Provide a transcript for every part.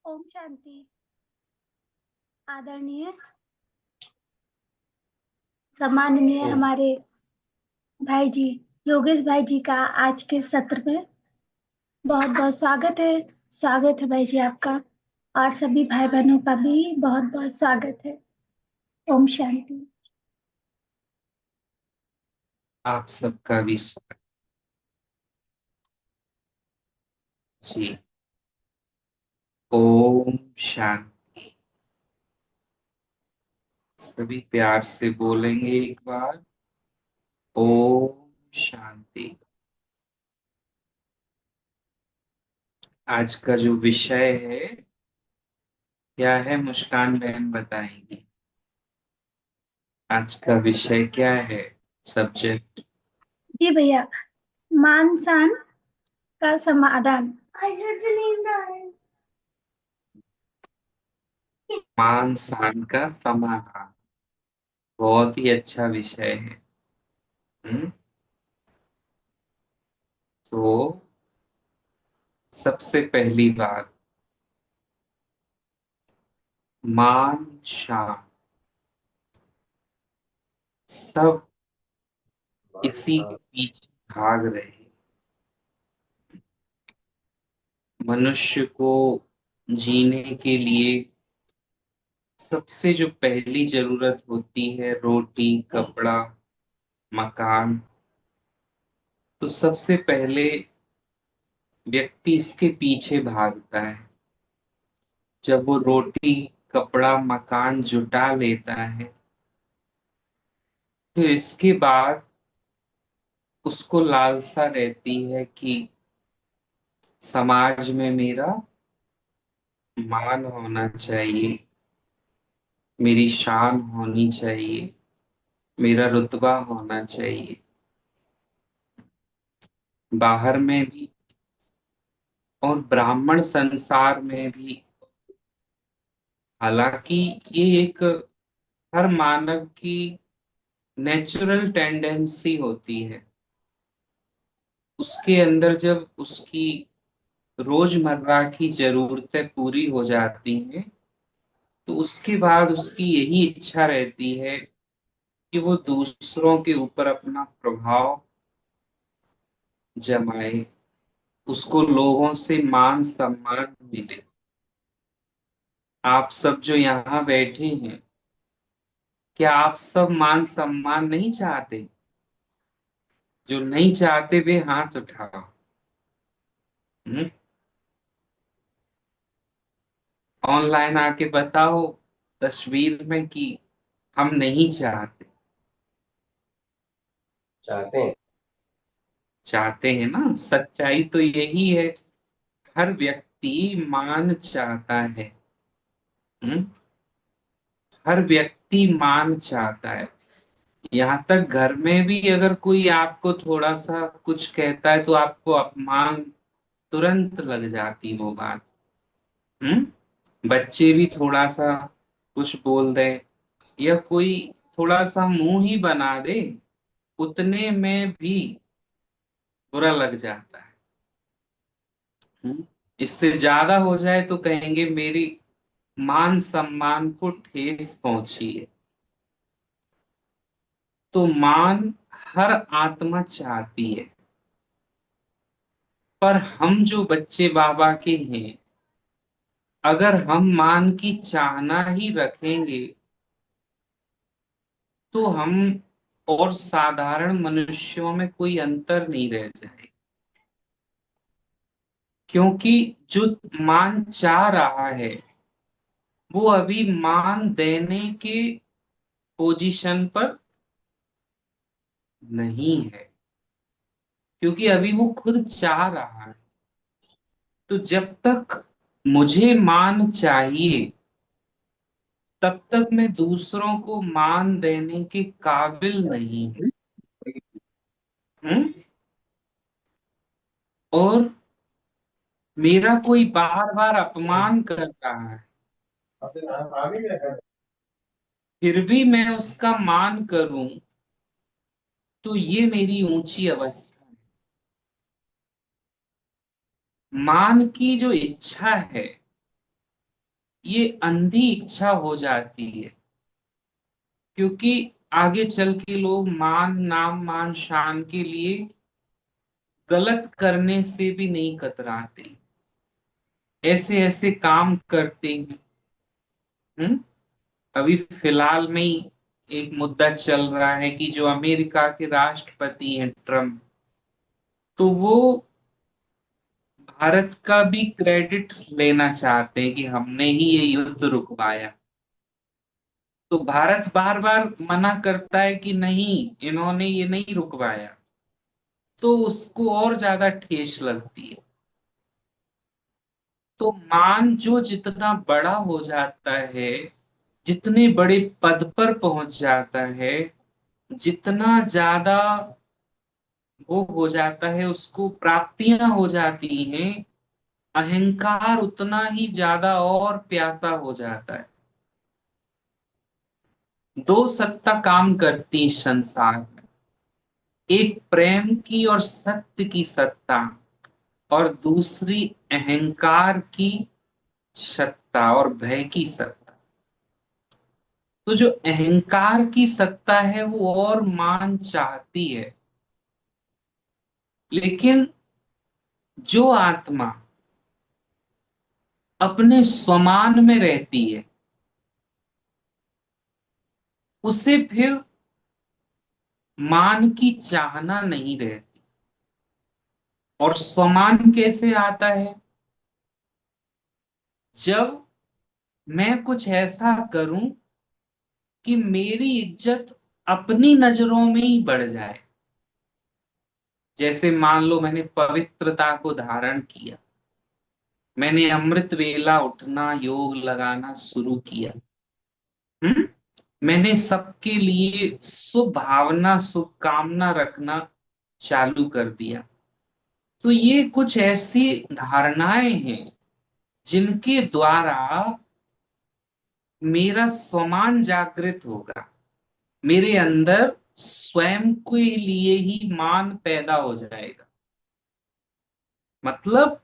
ओम शांति। आदरणीय सम्माननीय ओ, हमारे भाई जी योगेश भाई जी का आज के सत्र में बहुत बहुत स्वागत है। स्वागत है भाई जी आपका। और सभी भाई बहनों का भी बहुत बहुत स्वागत है। ओम शांति। आप सबका भी स्वागत जी। ओम शांति। सभी प्यार से बोलेंगे एक बार। ओम शांति। आज का जो विषय है क्या है, मुस्कान बहन बताएंगी। आज का विषय क्या है, सब्जेक्ट? जी भैया, मान शान का समाधान। आज मुझे नींद आ रही है। मान सान का समाधान। बहुत ही अच्छा विषय है। हम्म। तो सबसे पहली बात, मान शान सब इसी के पीछे भाग रहे हैं। मनुष्य को जीने के लिए सबसे जो पहली जरूरत होती है, रोटी, कपड़ा, मकान, तो सबसे पहले व्यक्ति इसके पीछे भागता है। जब वो रोटी, कपड़ा, मकान जुटा लेता है, फिर इसके बाद उसको लालसा रहती है कि समाज में मेरा मान होना चाहिए, मेरी शान होनी चाहिए, मेरा रुतबा होना चाहिए, बाहर में भी और ब्राह्मण संसार में भी। हालांकि ये एक हर मानव की नेचुरल टेंडेंसी होती है। उसके अंदर जब उसकी रोजमर्रा की जरूरतें पूरी हो जाती हैं, तो उसके बाद उसकी यही इच्छा रहती है कि वो दूसरों के ऊपर अपना प्रभाव जमाए, उसको लोगों से मान सम्मान मिले। आप सब जो यहाँ बैठे हैं, क्या आप सब मान सम्मान नहीं चाहते? जो नहीं चाहते वे हाथ उठाओ। हम्म? ऑनलाइन आके बताओ तस्वीर में कि हम नहीं चाहते। चाहते हैं। चाहते हैं ना, सच्चाई तो यही है। हर व्यक्ति मान चाहता है। हम्म? हर व्यक्ति मान चाहता है। यहाँ तक घर में भी अगर कोई आपको थोड़ा सा कुछ कहता है तो आपको अपमान तुरंत लग जाती वो बात। बच्चे भी थोड़ा सा कुछ बोल दे या कोई थोड़ा सा मुंह ही बना दे, उतने में भी बुरा लग जाता है। इससे ज्यादा हो जाए तो कहेंगे मेरी मान सम्मान को ठेस पहुंची है। तो मान हर आत्मा चाहती है, पर हम जो बच्चे बाबा के हैं, अगर हम मान की चाहना ही रखेंगे तो हम और साधारण मनुष्यों में कोई अंतर नहीं रह जाए। क्योंकि जो मान चाह रहा है वो अभी मान देने के पोजीशन पर नहीं है, क्योंकि अभी वो खुद चाह रहा है। तो जब तक मुझे मान चाहिए, तब तक मैं दूसरों को मान देने के काबिल नहीं हूं। हम्म? और मेरा कोई बार बार अपमान कर रहा है, फिर भी मैं उसका मान करूं, तो ये मेरी ऊंची अवस्था है। मान की जो इच्छा है ये अंधी इच्छा हो जाती है, क्योंकि आगे चल के लोग मान, नाम, मान, शान के लिए गलत करने से भी नहीं कतराते, ऐसे ऐसे काम करते हैं। हम्म। अभी फिलहाल में ही एक मुद्दा चल रहा है कि जो अमेरिका के राष्ट्रपति हैं ट्रम्प, तो वो भारत का भी क्रेडिट लेना चाहते हैं कि हमने ही ये युद्ध रुकवाया। तो भारत बार बार मना करता है कि नहीं, इन्होंने ये नहीं रुकवाया, तो उसको और ज्यादा ठेस लगती है। तो मान जो जितना बड़ा हो जाता है, जितने बड़े पद पर पहुंच जाता है, जितना ज्यादा वो हो जाता है, उसको प्राप्तियां हो जाती हैं, अहंकार उतना ही ज्यादा और प्यासा हो जाता है। दो सत्ता काम करती संसार में, एक प्रेम की और सत्य की सत्ता, और दूसरी अहंकार की सत्ता और भय की सत्ता। तो जो अहंकार की सत्ता है वो और मान चाहती है, लेकिन जो आत्मा अपने स्वमान में रहती है, उसे फिर मान की चाहना नहीं रहती। और स्वमान कैसे आता है? जब मैं कुछ ऐसा करूं कि मेरी इज्जत अपनी नजरों में ही बढ़ जाए। जैसे मान लो मैंने पवित्रता को धारण किया, मैंने अमृत वेला उठना, योग लगाना शुरू किया। हम्म। मैंने सबके लिए शुभ भावना, शुभ कामना रखना चालू कर दिया। तो ये कुछ ऐसी धारणाएं हैं जिनके द्वारा मेरा स्वमान जागृत होगा, मेरे अंदर स्वयं के लिए ही मान पैदा हो जाएगा। मतलब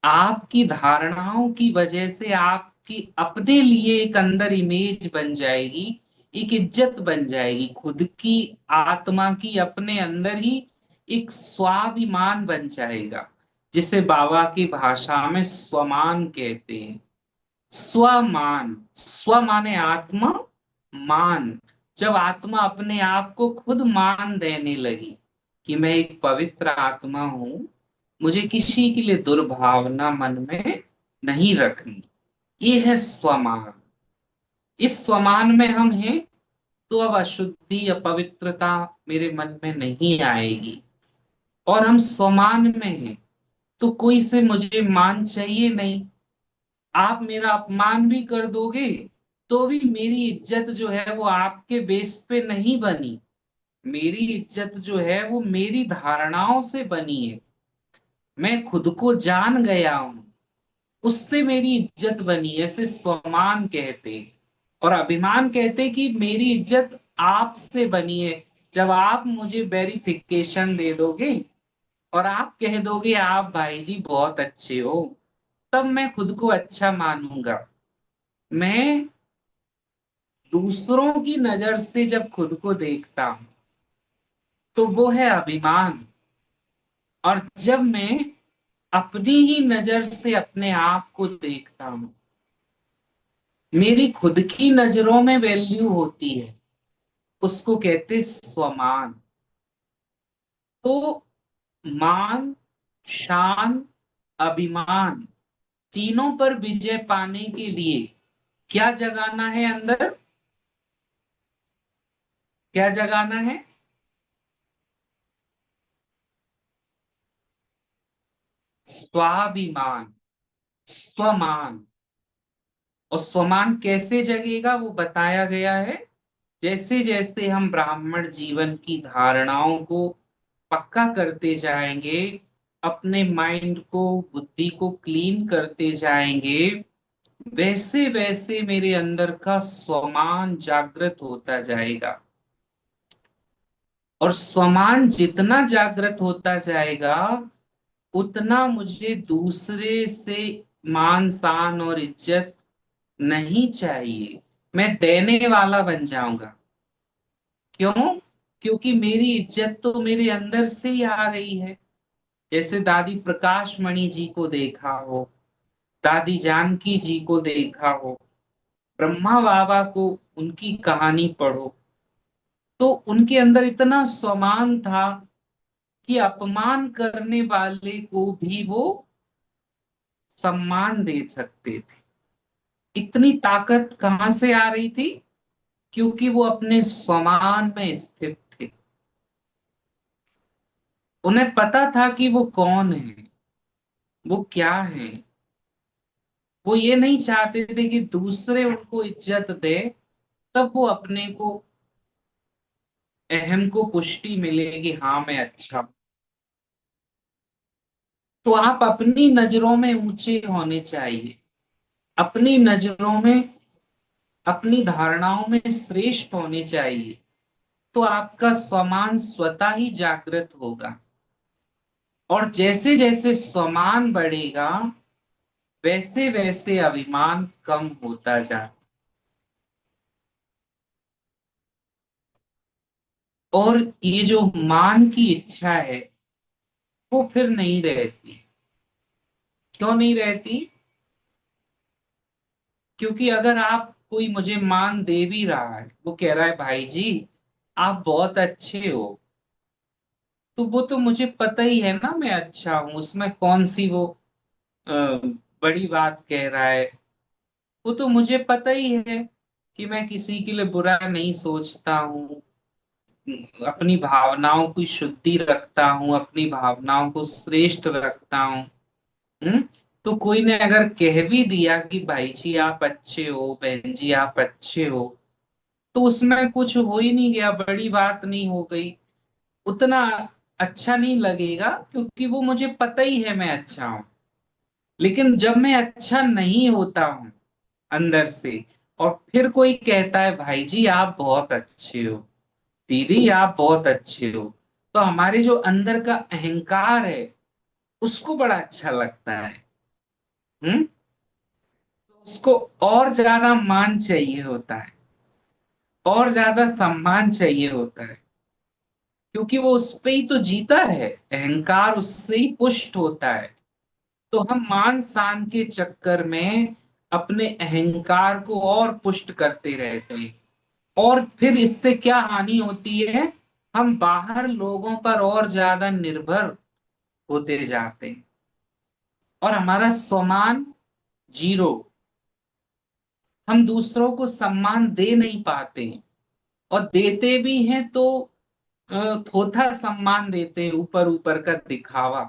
आपकी धारणाओं की वजह से आपकी अपने लिए एक अंदर इमेज बन जाएगी, एक इज्जत बन जाएगी, खुद की आत्मा की अपने अंदर ही एक स्वाभिमान बन जाएगा, जिसे बाबा की भाषा में स्वमान कहते हैं। स्वमान, स्व माने आत्मा, मान, जब आत्मा अपने आप को खुद मान देने लगी कि मैं एक पवित्र आत्मा हूं, मुझे किसी के लिए दुर्भावना मन में नहीं रखनी, ये है स्वमान। इस स्वमान में हम हैं, तो अब अशुद्धि, अपवित्रता मेरे मन में नहीं आएगी। और हम स्वमान में हैं, तो कोई से मुझे मान चाहिए नहीं। आप मेरा अपमान भी कर दोगे तो भी मेरी इज्जत जो है वो आपके बेस पे नहीं बनी। मेरी इज्जत जो है वो मेरी धारणाओं से बनी है। मैं खुद को जान गया हूं, उससे मेरी इज्जत बनी है। ऐसे स्वमान कहते हैं। और अभिमान कहते हैं कि मेरी इज्जत आपसे बनी है। जब आप मुझे वेरिफिकेशन दे दोगे और आप कह दोगे आप भाई जी बहुत अच्छे हो, तब मैं खुद को अच्छा मानूंगा। मैं दूसरों की नजर से जब खुद को देखता हूं, तो वो है अभिमान। और जब मैं अपनी ही नजर से अपने आप को देखता हूं, मेरी खुद की नजरों में वैल्यू होती है, उसको कहते स्वमान। तो मान, शान, अभिमान, तीनों पर विजय पाने के लिए क्या जगाना है अंदर? क्या जगाना है? स्वाभिमान, स्वमान। और स्वमान कैसे जगेगा वो बताया गया है। जैसे जैसे हम ब्राह्मण जीवन की धारणाओं को पक्का करते जाएंगे, अपने माइंड को, बुद्धि को क्लीन करते जाएंगे, वैसे वैसे मेरे अंदर का स्वमान जागृत होता जाएगा। और स्वमान जितना जागृत होता जाएगा, उतना मुझे दूसरे से मान, शान और इज्जत नहीं चाहिए। मैं देने वाला बन जाऊंगा। क्यों? क्योंकि मेरी इज्जत तो मेरे अंदर से ही आ रही है। जैसे दादी प्रकाश मणि जी को देखा हो, दादी जानकी जी को देखा हो, ब्रह्मा बाबा को, उनकी कहानी पढ़ो, तो उनके अंदर इतना सम्मान था कि अपमान करने वाले को भी वो सम्मान दे सकते थे। इतनी ताकत कहां से आ रही थी? क्योंकि वो अपने स्वमान में स्थित थे। उन्हें पता था कि वो कौन है, वो क्या है। वो ये नहीं चाहते थे कि दूसरे उनको इज्जत दे, तब वो अपने को, अहम को पुष्टि मिलेगी, हाँ मैं अच्छा हूं। तो आप अपनी नजरों में ऊंचे होने चाहिए, अपनी नजरों में, अपनी धारणाओं में श्रेष्ठ होने चाहिए। तो आपका स्वमान स्वतः ही जागृत होगा। और जैसे जैसे स्वमान बढ़ेगा, वैसे वैसे अभिमान कम होता जाए, और ये जो मान की इच्छा है वो फिर नहीं रहती। क्यों नहीं रहती? क्योंकि अगर आप, कोई मुझे मान दे भी रहा है, वो कह रहा है भाई जी आप बहुत अच्छे हो, तो वो तो मुझे पता ही है ना मैं अच्छा हूं, उसमें कौन सी वो अ, बड़ी बात कह रहा है। वो तो मुझे पता ही है कि मैं किसी के लिए बुरा नहीं सोचता हूँ, अपनी भावनाओं की शुद्धि रखता हूँ, अपनी भावनाओं को श्रेष्ठ रखता हूँ। हम्म। तो कोई ने अगर कह भी दिया कि भाई जी आप अच्छे हो, बहन जी आप अच्छे हो, तो उसमें कुछ हो ही नहीं गया, बड़ी बात नहीं हो गई, उतना अच्छा नहीं लगेगा, क्योंकि वो मुझे पता ही है मैं अच्छा हूं। लेकिन जब मैं अच्छा नहीं होता हूं अंदर से, और फिर कोई कहता है भाई जी आप बहुत अच्छे हो, दीदी आप बहुत अच्छे हो, तो हमारे जो अंदर का अहंकार है उसको बड़ा अच्छा लगता है। हम्म। तो उसको और ज्यादा मान चाहिए होता है, और ज्यादा सम्मान चाहिए होता है, क्योंकि वो उस पे ही तो जीता है, अहंकार उससे ही पुष्ट होता है। तो हम मान सान के चक्कर में अपने अहंकार को और पुष्ट करते रहते हैं, और फिर इससे क्या हानि होती है? हम बाहर लोगों पर और ज्यादा निर्भर होते जाते हैं, और हमारा स्वमान जीरो। हम दूसरों को सम्मान दे नहीं पाते हैं, और देते भी हैं तो थोथा सम्मान देते हैं, ऊपर ऊपर का दिखावा,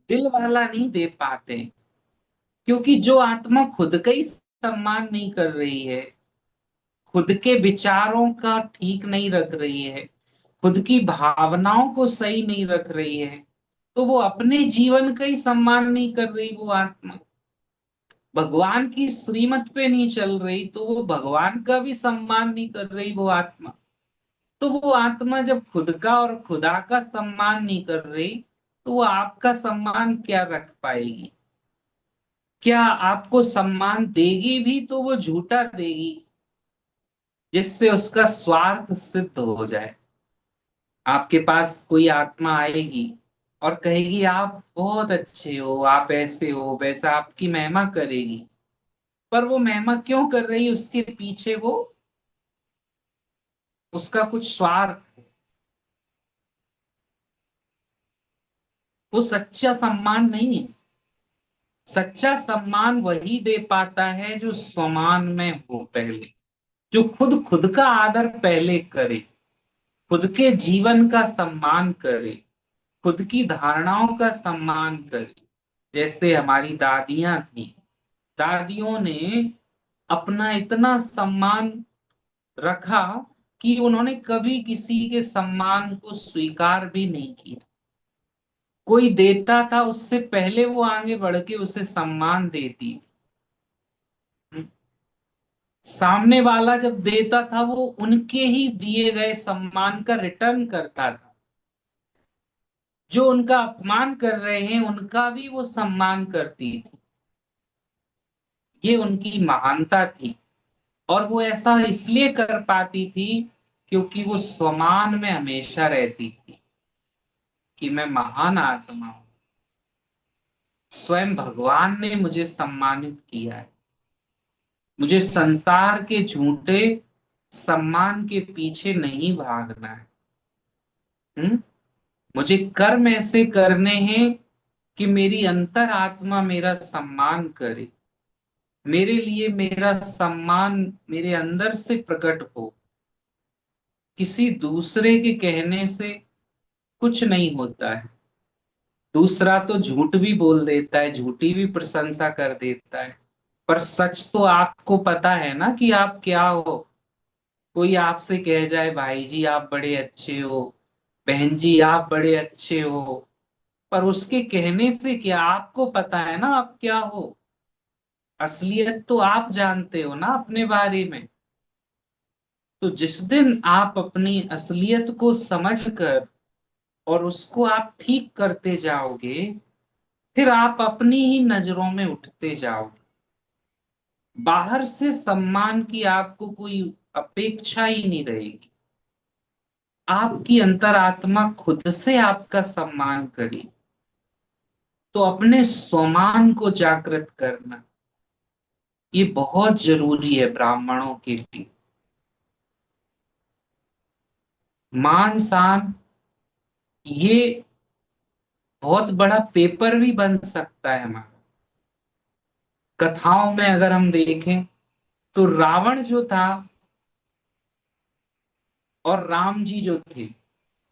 दिल वाला नहीं दे पाते। क्योंकि जो आत्मा खुद का ही सम्मान नहीं कर रही है, खुद के विचारों का ठीक नहीं रख रही है, खुद की भावनाओं को सही नहीं रख रही है, तो वो अपने जीवन का ही सम्मान नहीं कर रही वो आत्मा। भगवान की श्रीमत पे नहीं चल रही, तो वो भगवान का भी सम्मान नहीं कर रही वो आत्मा। तो वो आत्मा जब खुद का और खुदा का सम्मान नहीं कर रही, तो वो आपका सम्मान क्या रख पाएगी? क्या आपको सम्मान देगी भी तो वो झूठा देगी, जिससे उसका स्वार्थ सिद्ध हो जाए। आपके पास कोई आत्मा आएगी और कहेगी आप बहुत अच्छे हो, आप ऐसे हो वैसा, आपकी महिमा करेगी। पर वो महिमा क्यों कर रही है? उसके पीछे वो, उसका कुछ स्वार्थ। वो सच्चा सम्मान नहीं है। सच्चा सम्मान वही दे पाता है जो स्वमान में हो पहले, जो खुद खुद का आदर पहले करे, खुद के जीवन का सम्मान करे, खुद की धारणाओं का सम्मान करे। जैसे हमारी दादियां थी, दादियों ने अपना इतना सम्मान रखा कि उन्होंने कभी किसी के सम्मान को स्वीकार भी नहीं किया। कोई देता था उससे पहले वो आगे बढ़ के उसे सम्मान देती। सामने वाला जब देता था वो उनके ही दिए गए सम्मान का रिटर्न करता था। जो उनका अपमान कर रहे हैं उनका भी वो सम्मान करती थी। ये उनकी महानता थी। और वो ऐसा इसलिए कर पाती थी क्योंकि वो स्वमान में हमेशा रहती थी कि मैं महान आत्मा हूं। स्वयं भगवान ने मुझे सम्मानित किया है। मुझे संसार के झूठे सम्मान के पीछे नहीं भागना है। हम्म। मुझे कर्म ऐसे करने हैं कि मेरी अंतर आत्मा मेरा सम्मान करे, मेरे लिए मेरा सम्मान मेरे अंदर से प्रकट हो। किसी दूसरे के कहने से कुछ नहीं होता है। दूसरा तो झूठ भी बोल देता है, झूठी भी प्रशंसा कर देता है, पर सच तो आपको पता है ना कि आप क्या हो। कोई आपसे कह जाए भाई जी आप बड़े अच्छे हो, बहन जी आप बड़े अच्छे हो, पर उसके कहने से क्या, आपको पता है ना आप क्या हो। असलियत तो आप जानते हो ना अपने बारे में। तो जिस दिन आप अपनी असलियत को समझकर और उसको आप ठीक करते जाओगे, फिर आप अपनी ही नजरों में उठते जाओगे। बाहर से सम्मान की आपको कोई अपेक्षा ही नहीं रहेगी। आपकी अंतरात्मा खुद से आपका सम्मान करे। तो अपने स्वमान को जागृत करना ये बहुत जरूरी है ब्राह्मणों के लिए। मान सान ये बहुत बड़ा पेपर भी बन सकता है हमारा। कथाओं में अगर हम देखें तो रावण जो था और राम जी जो थे,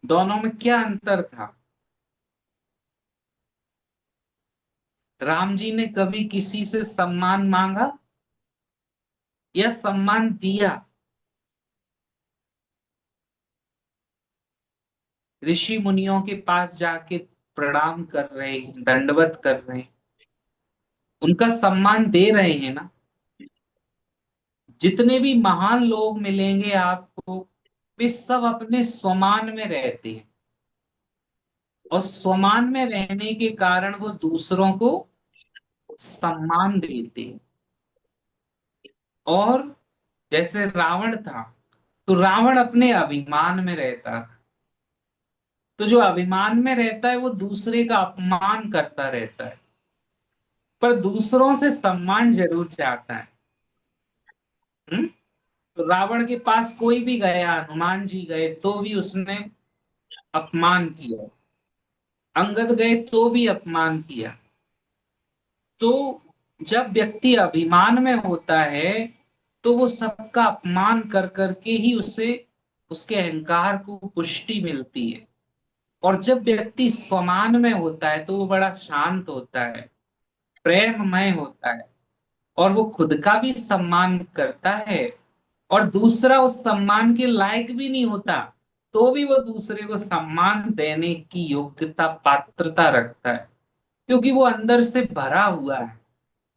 दोनों में क्या अंतर था। राम जी ने कभी किसी से सम्मान मांगा या सम्मान दिया। ऋषि मुनियों के पास जाके प्रणाम कर रहे हैं, दंडवत कर रहे हैं, उनका सम्मान दे रहे हैं ना। जितने भी महान लोग मिलेंगे आपको, वे सब अपने स्वमान में रहते हैं, और स्वमान में रहने के कारण वो दूसरों को सम्मान देते हैं। और जैसे रावण था, तो रावण अपने अभिमान में रहता था। तो जो अभिमान में रहता है वो दूसरे का अपमान करता रहता है, पर दूसरों से सम्मान जरूर चाहता है। हम्म? तो रावण के पास कोई भी गया, हनुमान जी गए तो भी उसने अपमान किया, अंगद गए तो भी अपमान किया। तो जब व्यक्ति अभिमान में होता है तो वो सबका अपमान कर करके ही उसे उसके अहंकार को पुष्टि मिलती है। और जब व्यक्ति स्वमान में होता है तो वो बड़ा शांत होता है, प्रेममय होता है, और वो खुद का भी सम्मान करता है। और दूसरा उस सम्मान के लायक भी नहीं होता, तो भी वो दूसरे को सम्मान देने की योग्यता पात्रता रखता है, क्योंकि वो अंदर से भरा हुआ है।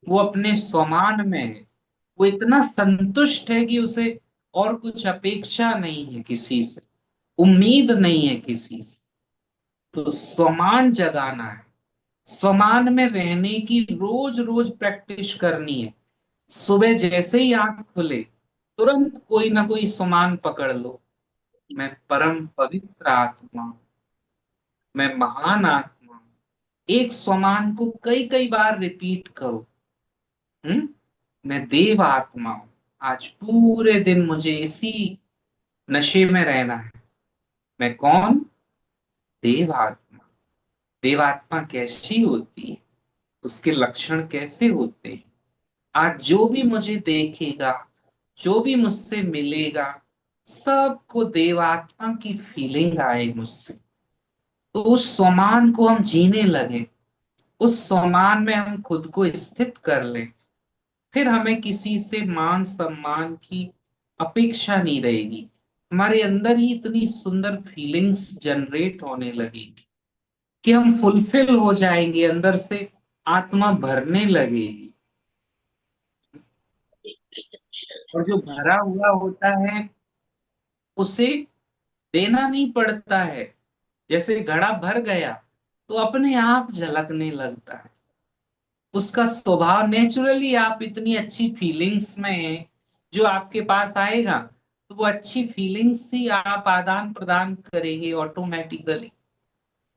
वो अपने स्वमान में है। वो इतना संतुष्ट है कि उसे और कुछ अपेक्षा नहीं है किसी से, उम्मीद नहीं है किसी से। तो स्वमान जगाना है, स्वमान में रहने की रोज रोज प्रैक्टिस करनी है। सुबह जैसे ही आंख खुले तुरंत कोई ना कोई स्वमान पकड़ लो। मैं परम पवित्र आत्मा हूं, मैं महान आत्मा हूं। एक स्वमान को कई कई बार रिपीट करो। हम्म। मैं देव आत्मा हूं। आज पूरे दिन मुझे इसी नशे में रहना है। मैं कौन? देव आत्मा। देव आत्मा कैसी होती है, उसके लक्षण कैसे होते हैं। आज जो भी मुझे देखेगा, जो भी मुझसे मिलेगा, सबको देवात्मा की फीलिंग आए मुझसे। तो उस स्वमान को हम जीने लगे, उस स्वमान में हम खुद को स्थित कर लें, फिर हमें किसी से मान सम्मान की अपेक्षा नहीं रहेगी। हमारे अंदर ही इतनी सुंदर फीलिंग्स जनरेट होने लगेगी कि हम फुलफिल हो जाएंगे, अंदर से आत्मा भरने लगेगी। और जो भरा हुआ होता है उसे देना नहीं पड़ता है। जैसे घड़ा भर गया तो अपने आप झलकने लगता है। उसका स्वभाव नेचुरली, आप इतनी अच्छी फीलिंग्स में हैं, जो आपके पास आएगा तो वो अच्छी फीलिंग्स ही आप आदान प्रदान करेंगे ऑटोमेटिकली।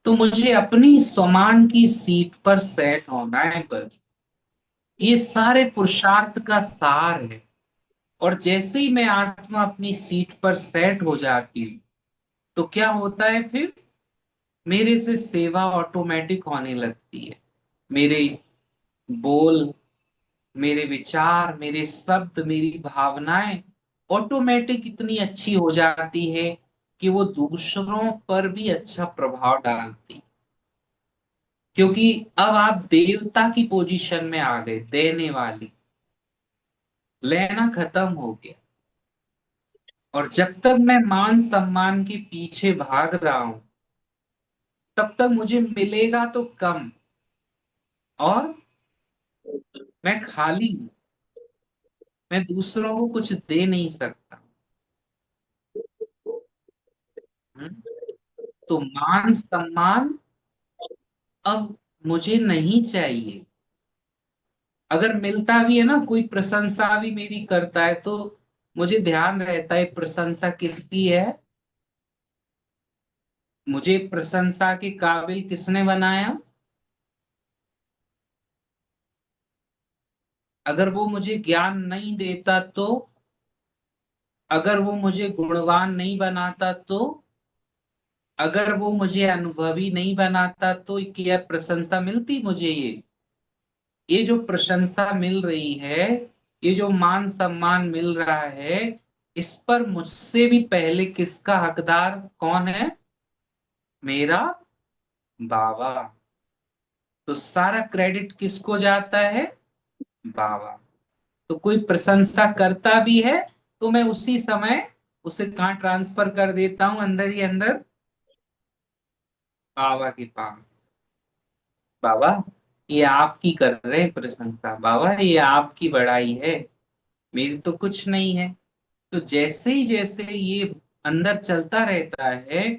तो मुझे अपनी स्वमान की सीट पर सेट होना है बस। ये सारे पुरुषार्थ का सार है। और जैसे ही मैं आत्मा अपनी सीट पर सेट हो जाती हूँ, तो क्या होता है फिर, मेरे से सेवा ऑटोमेटिक होने लगती है। मेरे बोल, मेरे विचार, मेरे शब्द, मेरी भावनाएं ऑटोमेटिक इतनी अच्छी हो जाती है कि वो दूसरों पर भी अच्छा प्रभाव डालती। क्योंकि अब आप देवता की पोजीशन में आ गए, देने वाली, लेना खत्म हो गया। और जब तक मैं मान सम्मान के पीछे भाग रहा हूं, तब तक मुझे मिलेगा तो कम, और मैं खाली हूं, मैं दूसरों को कुछ दे नहीं सकता। हम्म? तो मान सम्मान अब मुझे नहीं चाहिए। अगर मिलता भी है ना, कोई प्रशंसा भी मेरी करता है, तो मुझे ध्यान रहता है प्रशंसा किसकी है, मुझे प्रशंसा के काबिल किसने बनाया। अगर वो मुझे ज्ञान नहीं देता तो, अगर वो मुझे गुणवान नहीं बनाता तो, अगर वो मुझे अनुभवी नहीं बनाता तो क्या प्रशंसा मिलती मुझे? ये जो प्रशंसा मिल रही है, ये जो मान सम्मान मिल रहा है, इस पर मुझसे भी पहले किसका हकदार कौन है? मेरा बाबा। तो सारा क्रेडिट किसको जाता है? बाबा। तो कोई प्रशंसा करता भी है, तो मैं उसी समय उसे कहाँ ट्रांसफर कर देता हूं? अंदर ही अंदर बाबा के पास। बाबा, ये आपकी कर रहे हैं प्रशंसा, बाबा ये आपकी बड़ाई है, मेरी तो कुछ नहीं है। तो जैसे ये अंदर चलता रहता है,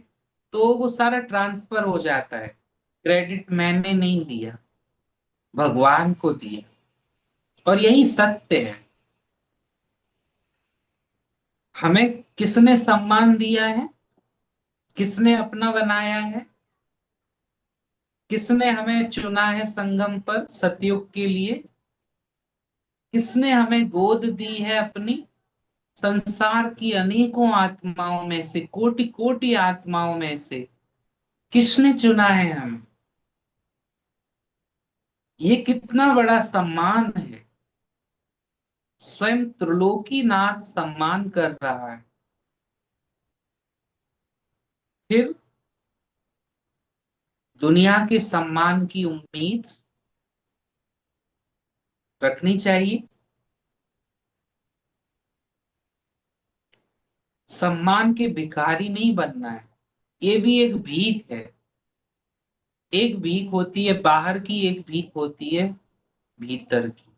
तो वो सारा ट्रांसफर हो जाता है। क्रेडिट मैंने नहीं लिया, भगवान को दिया। और यही सत्य है। हमें किसने सम्मान दिया है? किसने अपना बनाया है? किसने हमें चुना है संगम पर सतयुग के लिए? किसने हमें गोद दी है अपनी? संसार की अनेकों आत्माओं में से, कोटि कोटि आत्माओं में से किसने चुना है हमें? ये कितना बड़ा सम्मान है। स्वयं त्रिलोकीनाथ सम्मान कर रहा है। फिर दुनिया के सम्मान की उम्मीद रखनी चाहिए। सम्मान के भिखारी नहीं बनना है। ये भी एक भीख है। एक भीख होती है बाहर की, एक भीख होती है भीतर की।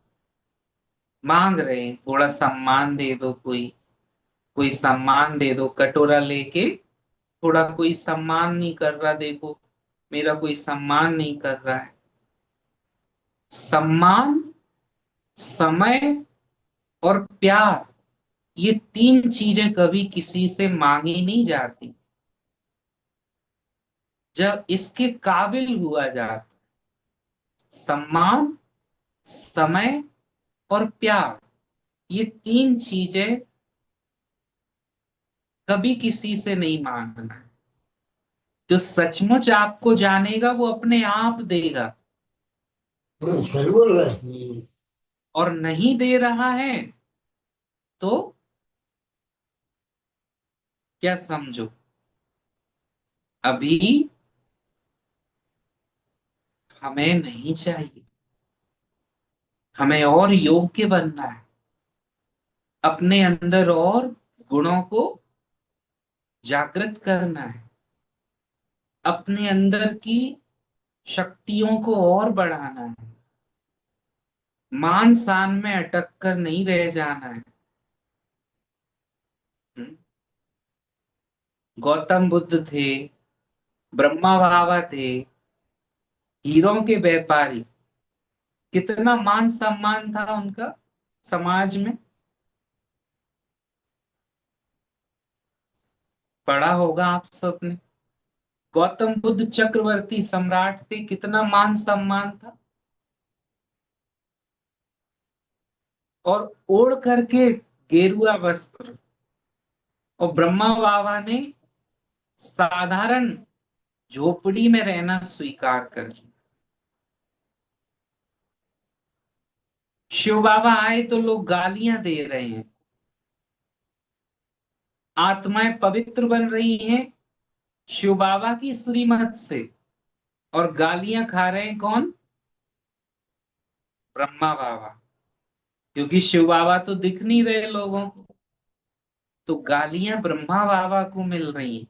मांग रहे हैं थोड़ा सम्मान दे दो, कोई कोई सम्मान दे दो, कटोरा लेके। थोड़ा कोई सम्मान नहीं कर रहा, देखो मेरा कोई सम्मान नहीं कर रहा है। सम्मान, समय और प्यार, ये तीन चीजें कभी किसी से मांगी नहीं जाती। जब इसके काबिल हुआ जाता, सम्मान, समय और प्यार, ये तीन चीजें कभी किसी से नहीं मांगना है। जो सचमुच आपको जानेगा वो अपने आप देगा। सही बोल रहा है। और नहीं दे रहा है तो क्या समझो, अभी हमें नहीं चाहिए। हमें और योग्य बनना है, अपने अंदर और गुणों को जागृत करना है, अपने अंदर की शक्तियों को और बढ़ाना है। मान सान में अटक कर नहीं रह जाना है। हम्म? गौतम बुद्ध थे, ब्रह्मा बाबा थे, हीरों के व्यापारी, कितना मान सम्मान था उनका समाज में। पढ़ा होगा आप सबने। गौतम बुद्ध चक्रवर्ती सम्राट थे, कितना मान सम्मान था। और ओढ़ करके गेरुआ वस्त्र, और ब्रह्मा बाबा ने साधारण झोपड़ी में रहना स्वीकार कर लिया। शिव बाबा आए तो लोग गालियां दे रहे हैं। आत्माएं पवित्र बन रही हैं शिव बाबा की श्रीमत से, और गालियां खा रहे हैं कौन? ब्रह्मा बाबा। क्योंकि शिव बाबा तो दिख नहीं रहे लोगों को, तो गालियां ब्रह्मा बाबा को मिल रही हैं,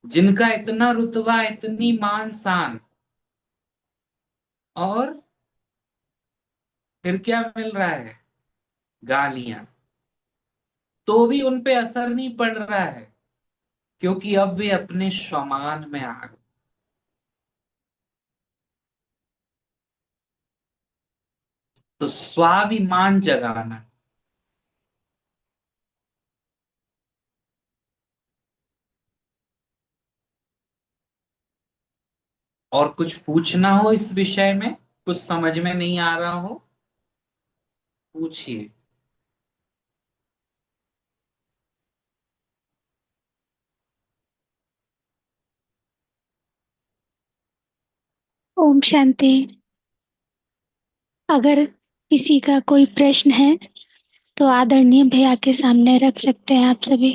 जिनका इतना रुतबा, इतनी मान शान। और फिर क्या मिल रहा है? गालियां। तो भी उन पे असर नहीं पड़ रहा है, क्योंकि अब वे अपने स्वमान में आ गए। तो स्वाभिमान जगाना। और कुछ पूछना हो इस विषय में, कुछ समझ में नहीं आ रहा हो, पूछिए। ओम शांति। अगर किसी का कोई प्रश्न है तो आदरणीय भैया के सामने रख सकते हैं आप सभी।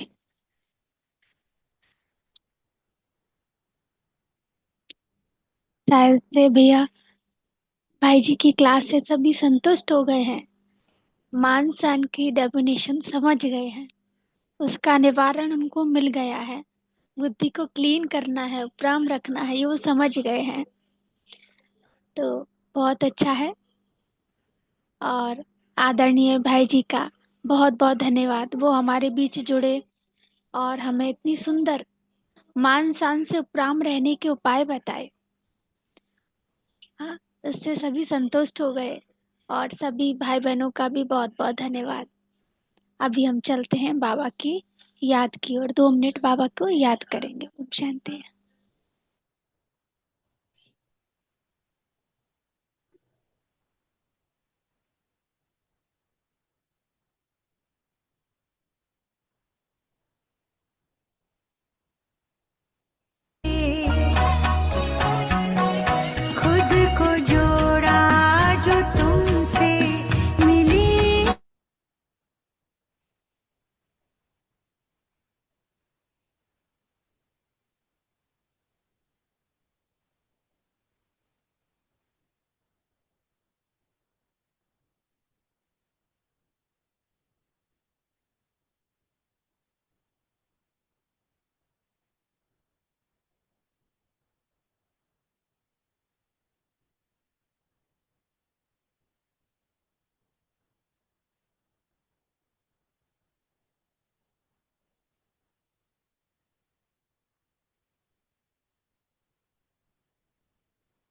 शायद से भैया भाई जी की क्लास से सभी संतुष्ट हो गए हैं, मान सान की डेफिनेशन समझ गए हैं, उसका निवारण उनको मिल गया है, बुद्धि को क्लीन करना है, उपराम रखना है, ये वो समझ गए हैं। तो बहुत अच्छा है। और आदरणीय भाई जी का बहुत बहुत धन्यवाद, वो हमारे बीच जुड़े और हमें इतनी सुंदर मान शान से उपराम रहने के उपाय बताए। हाँ, उससे सभी संतुष्ट हो गए। और सभी भाई बहनों का भी बहुत बहुत धन्यवाद। अभी हम चलते हैं बाबा की याद की ओर, 2 मिनट बाबा को याद करेंगे। ओम शांति। खुद को जोड़ा जो तुमसे मिली।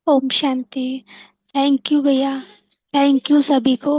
ओम शांति। थैंक यू भैया, थैंक यू सभी को।